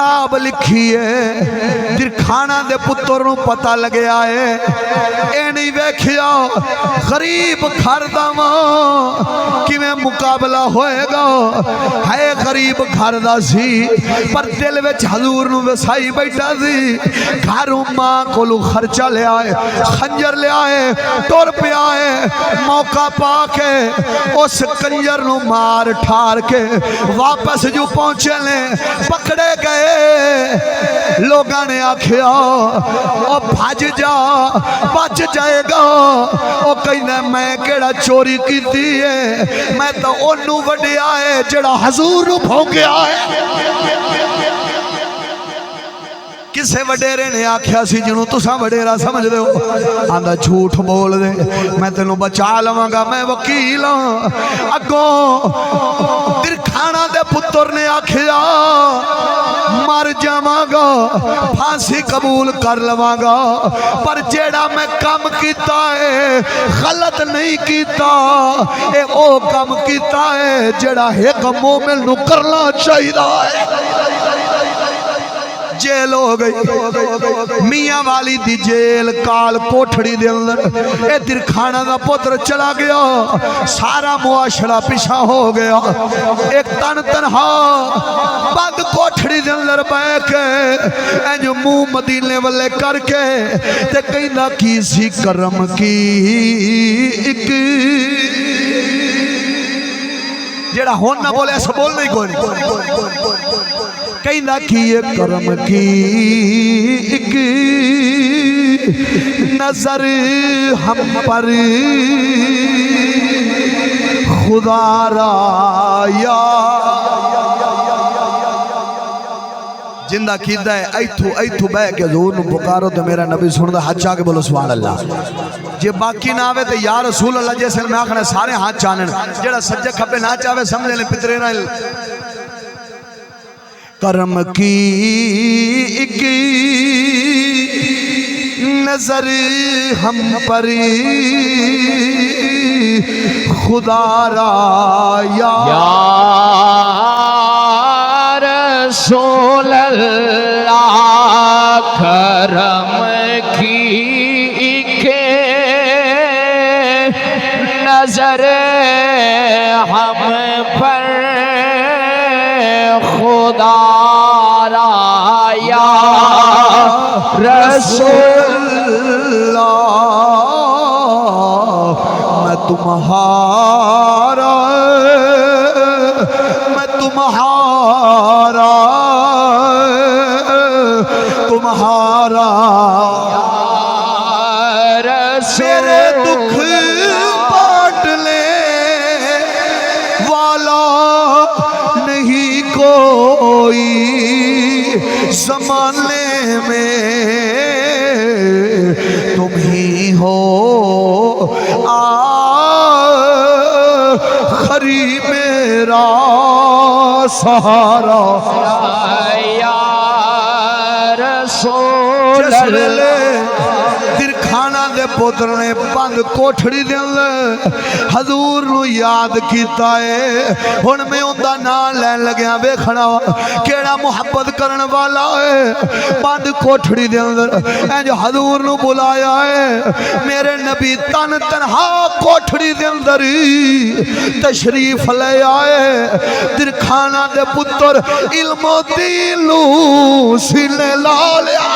किताब लिखी है दिरखाना दे पुत्र नूं पता लग्या है ए नहीं वेखिया गरीब घर दा किवें मुकाबला होएगा है गरीब घर दा सी पर दिल विच हजूर नूं वसाई बैठा सी घरों मां कोलों खर्चा लिया है खंजर लिया है टुर पिया है मौका पा के उस कंजर नूं मार ठार के वापस जो पहुंचे ने पकड़े गए लोगों ने आखिया ओ भज जा बच जाएगा ओ कहना मैं केड़ा चोरी की है मैं तो ओनू वड्या है जेड़ा हजूर नूं भौंकिया है किसे वडेरे ने आख्या सी जिन्हों तुसा वडेरा समझ दे हो आंदा झूठ बोल दे मैं तेनों बचा लवांगा मैं वकील हाँ अगों दिरखाना दे पुत्र ने आख्या मर जावांगा फांसी कबूल कर लवांगा पर जेड़ा मैं काम कीता है गलत नहीं कीता ए ओ काम कीता है जेड़ा एक मोमिन नूं करना चाहिदा है जेल हो गई मियां वाली दी जेल काल कोठड़ी दे अंदर ए दिरखाना दा पुत्र चला गया सारा मुआशरा पिछा हो गया एक तन तनहा बंद कोठड़ी दे अंदर बैठ के इंज मुंह मदीने वाले करके ते कहंदा की सी करम की एक जेड़ा हुण ना बोले ऐसा बोलना ही कोई कहना की करम की एक नजर हम पर खुदा राया जिंदा कीदा है ऐथू बह के हजूर नूं पुकारो तो मेरा नबी सुनदा हाथ आके बोलो सुभान अल्लाह जे बाकी ना आवे तो या रसूल अल्लाह जैसे मैं आखना सारे हाथ चानन जेड़ा सज्जे खब्बे ना चावे समझ ले पितरे ना करम की एक नजर हम पर खुदा राया रसूल अल्लाह करम की एक नजर हम पर खुदा राया रसूल मैं तुम्हारा मेरे दुख बांट ले वाला नहीं कोई ज़माने में तुम ही हो आखिरी मेरा सहारा दिरखाना दे पुत्र ने बंद कोठड़ी दे अंदर हजूर नूं याद कीता है हुण मैं उनदा नाम लैन लग्या वेखना केड़ा मुहब्बत करन वाला है बंद कोठड़ी दे अंदर इंज हजूर नूं बुलाया है मेरे नबी तन तनहा कोठड़ी दे अंदर तशरीफ ले आए दिरखाना दे पुत्र इल्मो दीन नूं सीने ला लिया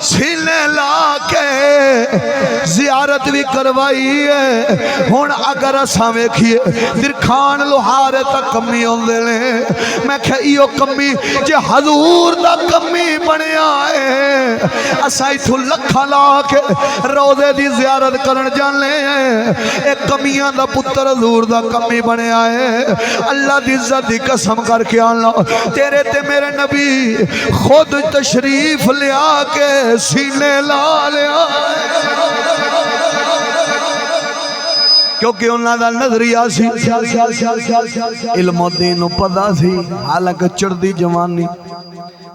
सीने ला के जियारत भी करवाई है हुण अगर असां वेखिए दिरखान लोहारे तक कमी आउंदे ने मैं क्या इहो कमी जे हजूर दा कमी बनया है असां इथों लखा ला के रोज़े दी जियारत करन जाने ए कमियां दा पुत्र हजूर दा कमी बनया है अल्लाह दी इज्जत दी कसम करके आना तेरे ते मेरे नबी खुद तशरीफ लिया के सीने ला लिया क्योंकि उन्होंने नजरिया सी इल्म दीन नूं पता सी हालांकि चढ़दी जवानी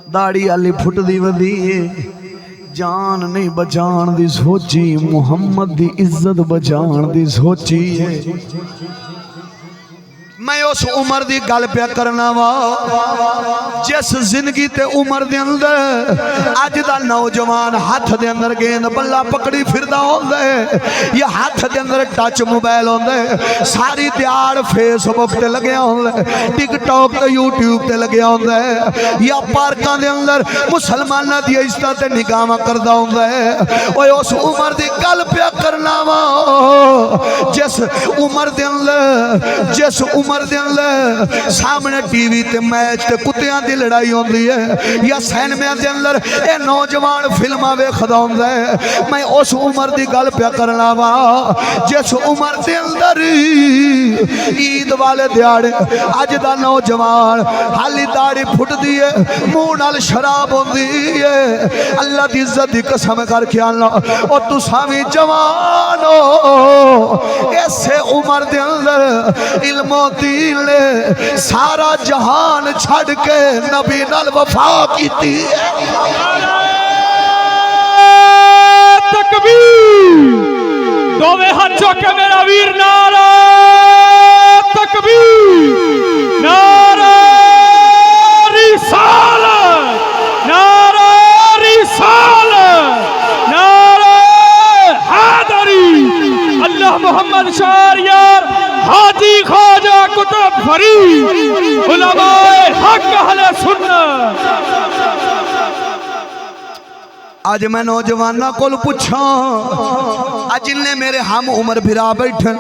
दाड़ी आली फुटदी वधी जान नहीं बचाण दी सोची मुहम्मद दी इज्जत बचाण दी सोची है मैं उस उम्र की गल पे करना वा जिस जिंदगी ते उम्र दे अंदर अज दा नौजवान हाथ दे अंदर गेंद बल्ला पकड़ी फिरदा होंदा है या हाथ दे अंदर टच मोबाइल होंदा है सारी दिहाड़ फेसबुक ते लग्या होंदा है टिकटॉक ते यूट्यूब ते लग्या होंदा है या पार्कां दे अंदर मुसलमानां दी इज्जतां ते निगाहां करदा होंदा है ओए उस उम्र दी गल पे करना वा जिस उम्र दे अंदर सामने टीवी ते मैच ते कुत्तियां दी लड़ाई होंदी है या सिनेमा दे अंदर ये नौजवान फिल्मां वेखदा होंदा है मैं उस उम्र दी गल पे करना वा जिस उम्र दे अंदर ईद वाले दिहाड़े अज दा नौजवान हाली दाढ़ी फुटदी है मुंह नाल शराब होंदी है अल्लाह दी इज्जत दी कसम करके आना ओ तुसां वी जवान हो ऐसे उम्र दे अंदर इल्मो दीन ले सारा जहान छड़ के नबी नाल वफा कीती है तकबीर दोवे हाथ चुक के मेरा वीर नारा तकबीर नारा रिसालत नारा रिसालत नारा हैदरी अल्लाह मोहम्मद शारियार हाजी ख्वाजा कुतुब फरीद उलमाए हक अहले सुन्नत अज मैं नौजवानों को पूछा अज इन्ने मेरे हम उम्र फिरा बैठे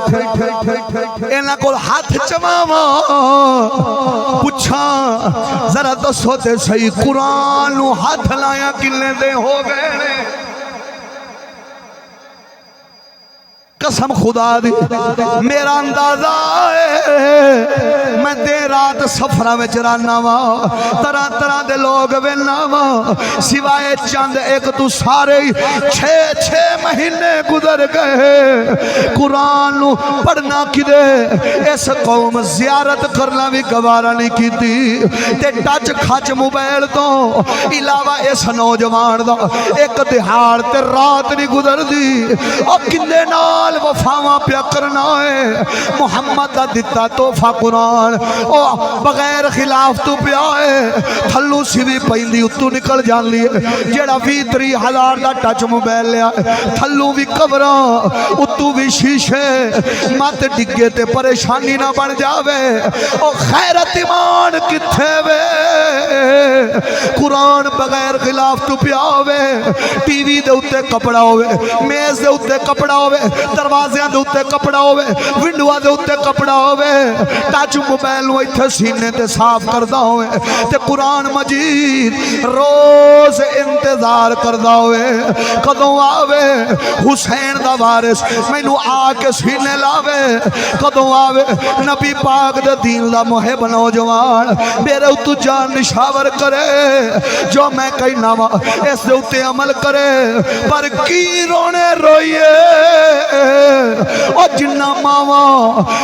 इन्हां कोल हाथ चवावा पूछा जरा दसो ते सही कुरान नूं हाथ लाया किन्ने दे हो गए ने कसम खुदा दी मेरा अंदाजा है मैं देर रात सफर में रहना वा तरह तरह के लोग वेना वा सिवाय चंद एक तू सारे 6-6 महीने गुजर गए कुरान नू पढ़ना किदे इस कौम जियारत करना भी गवारा नहीं की ते टच खच मोबाइल तो इलावा इस नौजवान दा एक दिहाड़ ते रात नहीं गुजरदी और किन्ने नाल वफावा प्या करना है मुहम्मद का दिता तोहफा कुरान ओ बगैर खिलाफ तू पिया है थल्लू सिवी पैंदी उत्तू निकल जाती है जेड़ा 20-30 हज़ार का टच मोबाइल लिया थल्लू भी कवरा उत्तू भी शीशे मत डिगे ते परेशानी ना बन जावे ओ खैरत ईमान किथे वे कुरान बगैर खिलाफ तू पिया होवे टीवी दे उत्ते कपड़ा होवे मेज दे उत्ते कपड़ा होवे दरवाज़ियां दे उत्ते कपड़ा होवे विंडोआं दे उत्ते कपड़ा होवे टच मोबाइल नूं इत्थे सीने ते साफ करदा होवे ते कुरान मजीद रोज इंतजार करदा होवे कदों आवे हुसैन दा वारिस मैनू आके सीने लावे कदों आवे नबी पाक दे दीन दा मुहिब नौजवान मेरे उत्तू जान निशावर करे जो मैं कहना वा इस दे उत्ते अमल करे पर की रोने रोइए ओ जिन्ना मावा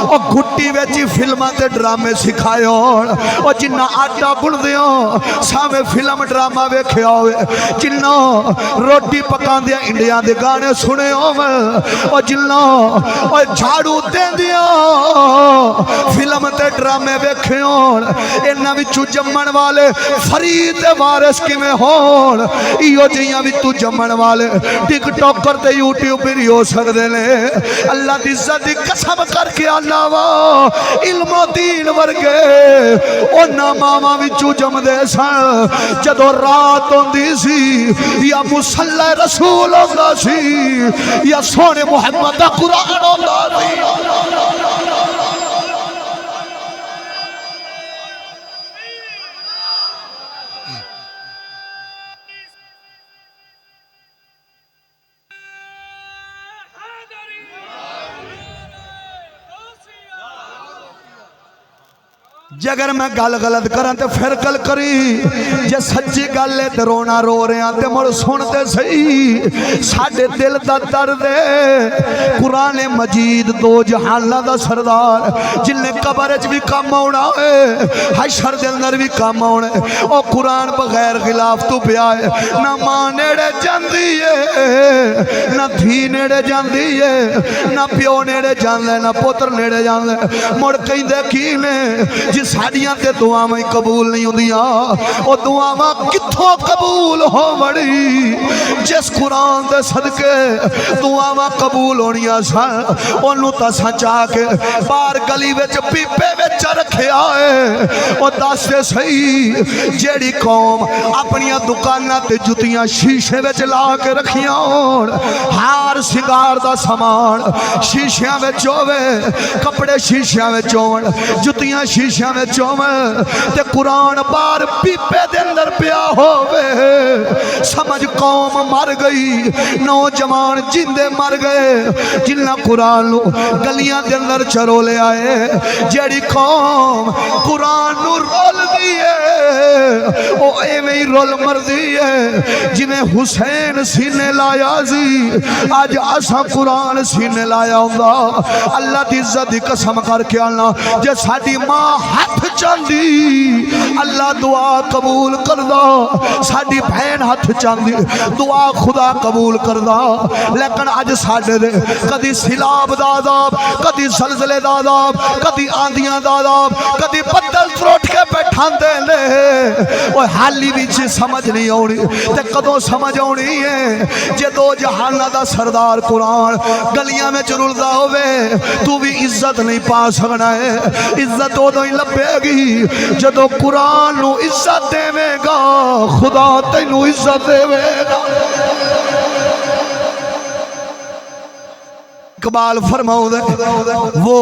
ओ गुट्टी वेची फिल्मां ते ड्रामे सिखाए होण ओ जिन्ना आटा गुणदे हो सावे फिल्म ड्रामा वेखिया होवे जिन्ना रोटी पकांदे इंडिया दे गाने सुने होवे ओ जिन्ना ओ झाड़ू देंदिया फिल्म ते ड्रामे वेखे होण इन्हां विचों जम्मण वाले फरीद दे वारिस किवें होण इहो जिहियां विचों जम्मण वाले टिकटॉकर ते यूट्यूबर ही हो सकदे ने अल्लाह दी इज्जत दी कसम करके आना वा इल्मो दीन वर्गे उन्हां मावां विचों जमदे सन जदों रात होंदी सी या मुसल्ला रसूल होंदा सी या सोने मुहम्मद दा कुरान होंदा सी जे अगर मैं गल गलत करा तो फिर गल करी जे सच्ची गल है तो रोना रो रहा तो मुड़ सुनते सही साडे दिल दा दर्द है कुरान मजीद दो जहाना दा सरदार जिन्हें कबर च भी काम आना है हशर दे अंदर भी काम आना है और कुरान बगैर खिलाफ तो पिया है ना मां नेड़े जांदी है ना धी नेड़े जांदी है ना प्यो नेड़े जांदा ना पुत्र नेड़े जांदा मुड़ कहंदे की ने साड़ियां ते दुआवां कबूल नहीं होंदियां और दुआवां कित्थों कबूल हो बड़ी जिस कुरान दे सदके दुआवां कबूल होनियां सन ओनू तां सचा के बाहर गली विच पीपे विच रखिया है और दस दे सही जेड़ी कौम अपनियां दुकानां ते जुतियां शीशे विच ला के रखियां होण हार सिंगार दा समान शीशियां विच होवे कपड़े शीशियां विच होण जुतियां शीशियां ते कुरान बार पीपे दे अंदर पिया होवे समझ कौम मर गई नौजवान जिंदे मर गए जिन्ना कुरान गलियां दे अंदर चरोले आए जेड़ी कौम कुरान नू रोलदी है ओ एवें ही रोल मरदी है जिवें हुसैन सीने लाया सी अज असा कुरान सीने लाया हुंदा अल्लाह दी इज्जत दी कसम करके आना जे साडी मां हाथ चांदी अल्लाह दुआ कबूल करदा साडी बहन हाथ चांदी दुआ खुदा कबूल करदा लेकिन अज साडे दे कदी सिलाब दा अज़ाब कदी ज़लज़ले दा अज़ाब कदी आंधियां दा अज़ाब कदी बदल त्रोट के बैठांदे ने ओए हाली विच समझ नहीं आउणी ते कदों समझ आउणी है जे दो जहानां दा सरदार कुरान गलियां में रुलदा होवे तू भी इज्जत नहीं पा सकना है इज्जत उदों ही लभेगी जदों कुरान नू इज्जत देवेगा खुदा तैनू इज्जत देवेगा इकबाल फरमाउंदे वो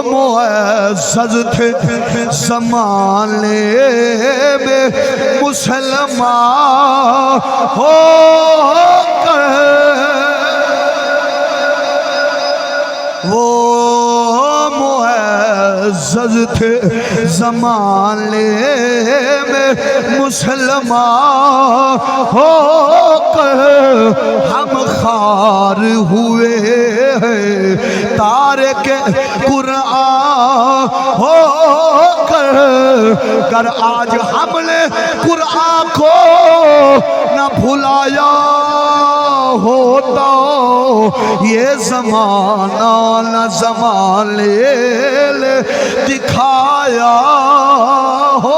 मुअज़्ज़ज़ थे ज़माने में मुसलमान हो वो मुअज़्ज़ज़ थे ज़माने में मुसलमान हो हम खार हुए हैं तारिक कुरान हो कर आज हमने कुरान को न भुलाया होता ये ज़माना न ज़माने दिखाया हो